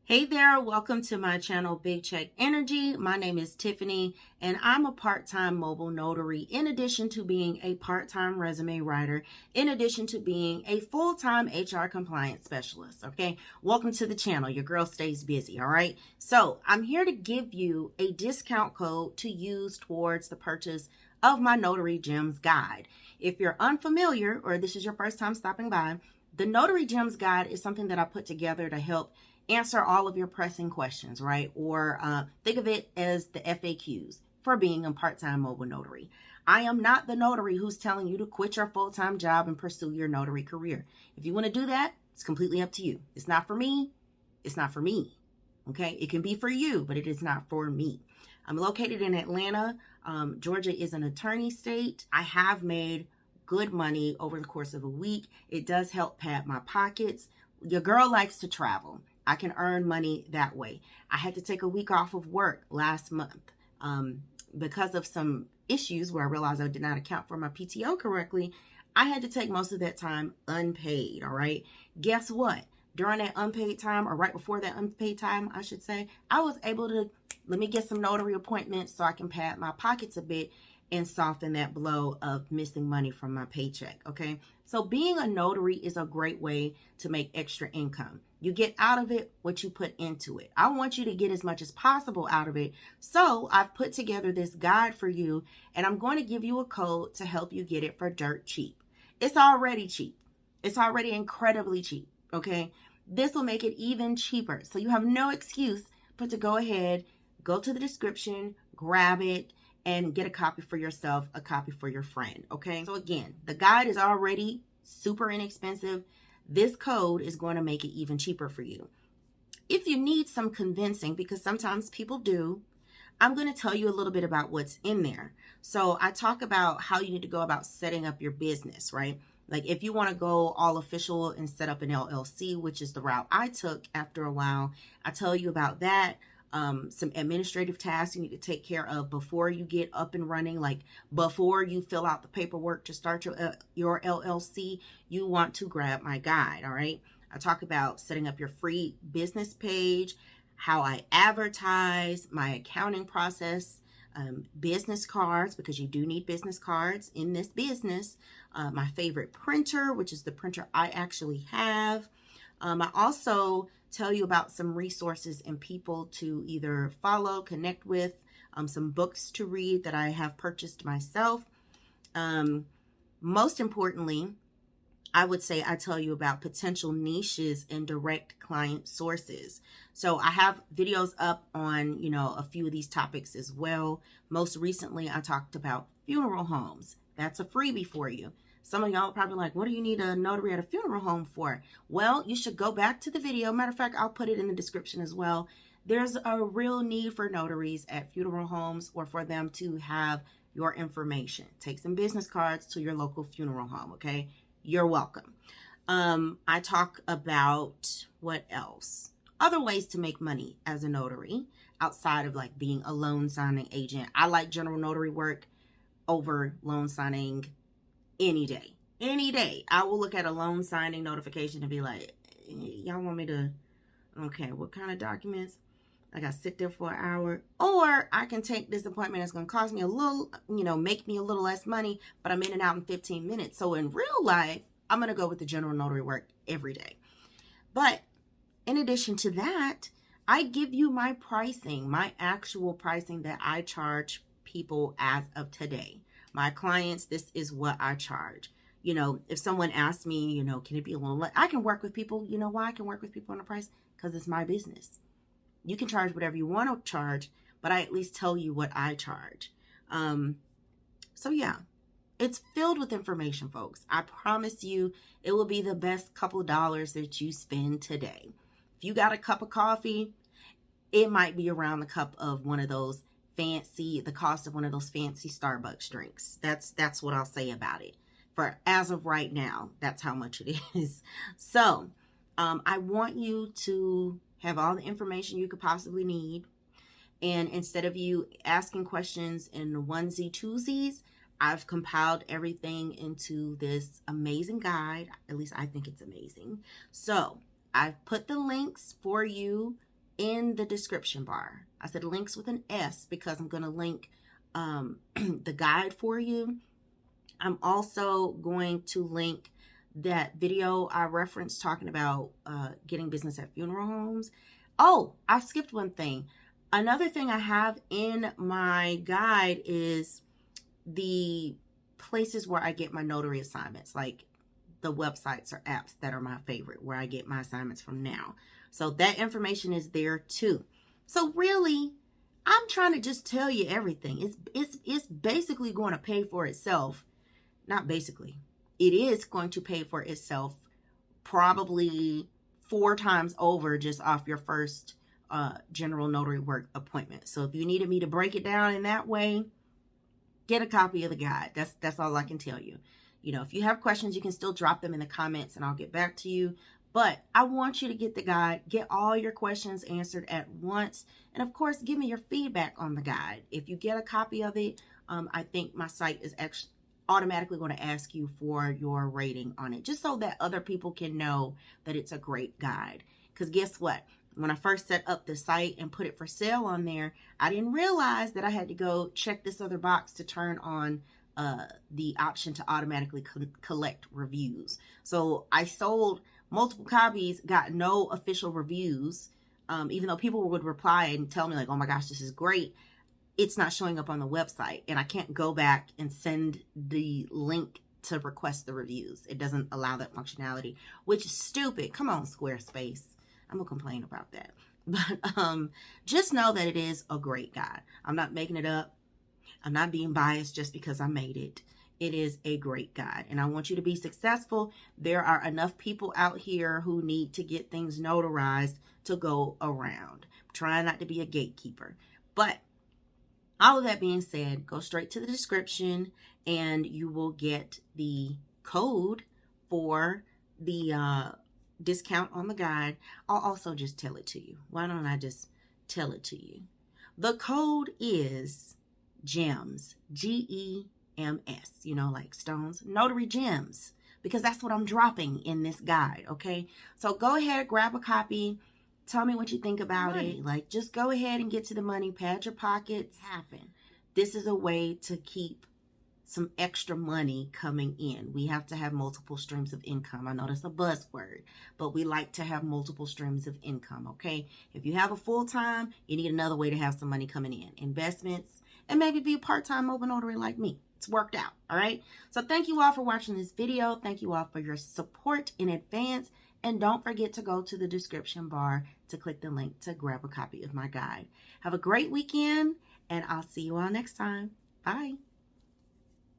Hey there, welcome to my channel, Big Check Energy. My name is Tiffany, and I'm a part-time mobile notary in addition to being a part-time resume writer, in addition to being a full-time HR compliance specialist, okay? Welcome to the channel. Your girl stays busy, all right? So I'm here to give you a discount code to use towards the purchase of my Notary Gems Guide. If you're unfamiliar or this is your first time stopping by, the Notary Gems Guide is something that I put together to help answer all of your pressing questions, right? Or think of it as the FAQs for being a part-time mobile notary. I am not the notary who's telling you to quit your full-time job and pursue your notary career. If you want to do that, it's completely up to you. It's not for me. It's not for me. Okay? It can be for you, but it is not for me. I'm located in Atlanta. Georgia is an attorney state. I have made good money over the course of a week. It does help pad my pockets. Your girl likes to travel. I can earn money that way. I had to take a week off of work last month because of some issues where I realized I did not account for my PTO correctly. I had to take most of that time unpaid, all right? Guess what? During that unpaid time, or right before that unpaid time, I should say, I was able to, let me get some notary appointments so I can pad my pockets a bit and soften that blow of missing money from my paycheck, okay? So being a notary is a great way to make extra income. You get out of it what you put into it. I want you to get as much as possible out of it. So I've put together this guide for you, and I'm going to give you a code to help you get it for dirt cheap. It's already cheap. It's already incredibly cheap, okay? This will make it even cheaper. So you have no excuse but to go ahead, go to the description, grab it, and get a copy for yourself, a copy for your friend, okay? So again, the guide is already super inexpensive. This code is going to make it even cheaper for you. If you need some convincing, because sometimes people do, I'm going to tell you a little bit about what's in there. So I talk about how you need to go about setting up your business, right? Like if you want to go all official and set up an LLC, which is the route I took after a while, I tell you about that. Some administrative tasks you need to take care of before you get up and running, like before you fill out the paperwork to start your LLC, you want to grab my guide, all right? I talk about setting up your free business page, how I advertise, my accounting process, business cards, because you do need business cards in this business, my favorite printer, which is the printer I actually have. I also tell you about some resources and people to either follow, connect with, some books to read that I have purchased myself. Most importantly, I would say I tell you about potential niches and direct client sources. So I have videos up on, a few of these topics as well. Most recently, I talked about funeral homes. That's a freebie for you. Some of y'all are probably like, what do you need a notary at a funeral home for? Well, you should go back to the video. Matter of fact, I'll put it in the description as well. There's a real need for notaries at funeral homes or for them to have your information. Take some business cards to your local funeral home, okay? You're welcome. I talk about what else? Other ways to make money as a notary outside of like being a loan signing agent. I like General Notary Work over loan signing any day. Any day. I will look at a loan signing notification and be like, y'all want me to, okay, what kind of documents? I got to sit there for an hour. Or I can take this appointment. It's going to cost me a little, make me a little less money, but I'm in and out in 15 minutes. So in real life, I'm going to go with the General Notary Work every day. But in addition to that, I give you my pricing, my actual pricing that I charge people as of today. My clients, this is what I charge. If someone asks me, can it be a little less? I can work with people. You know why I can work with people on the price? Because it's my business. You can charge whatever you want to charge, but I at least tell you what I charge. So yeah, it's filled with information, folks. I promise you it will be the best couple of dollars that you spend today. If you got a cup of coffee, it might be around the cup of one of those the cost of one of those fancy Starbucks drinks. That's what I'll say about it. For as of right now, that's how much it is. So I want you to have all the information you could possibly need. And instead of you asking questions in onesie twosies, I've compiled everything into this amazing guide. At least I think it's amazing. So I've put the links for you in the description bar. I said links with an S because I'm going to link the guide for you. I'm also going to link that video I referenced talking about getting business at funeral homes. Oh, I skipped one thing. Another thing I have in my guide is the places where I get my notary assignments, like the websites or apps that are my favorite, where I get my assignments from now. So that information is there too. So really, I'm trying to just tell you everything. It's basically going to pay for itself. Not basically. It is going to pay for itself probably 4 times over just off your first General Notary Work appointment. So if you needed me to break it down in that way, get a copy of the guide. That's all I can tell you. You know, if you have questions, you can still drop them in the comments and I'll get back to you. But I want you to get the guide, get all your questions answered at once. And of course, give me your feedback on the guide. If you get a copy of it, I think my site is actually automatically going to ask you for your rating on it, just so that other people can know that it's a great guide. Because guess what? When I first set up the site and put it for sale on there, I didn't realize that I had to go check this other box to turn on the option to automatically collect reviews. So I sold multiple copies, got no official reviews, even though people would reply and tell me like, oh my gosh, this is great. It's not showing up on the website, and I can't go back and send the link to request the reviews. It doesn't allow that functionality, which is stupid. Come on, Squarespace. I'm gonna complain about that. But just know that it is a great guide. I'm not making it up. I'm not being biased just because I made it. It is a great guide, and I want you to be successful. There are enough people out here who need to get things notarized to go around. I'm trying not to be a gatekeeper, but all of that being said, go straight to the description and you will get the code for the discount on the guide. I'll also just tell it to you. Why don't I just tell it to you? The code is GEMS, GEMS, you know, like stones, notary gems, because that's what I'm dropping in this guide, okay? So go ahead, grab a copy. Tell me what you think about it. Like, just go ahead and get to the money. Pad your pockets. Happen. This is a way to keep some extra money coming in. We have to have multiple streams of income. I know that's a buzzword, but we like to have multiple streams of income, okay? If you have a full-time, you need another way to have some money coming in. Investments, and maybe be a part-time mobile notary like me. It's worked out, all right? So thank you all for watching this video. Thank you all for your support in advance. And don't forget to go to the description bar to click the link to grab a copy of my guide. Have a great weekend, and I'll see you all next time. Bye.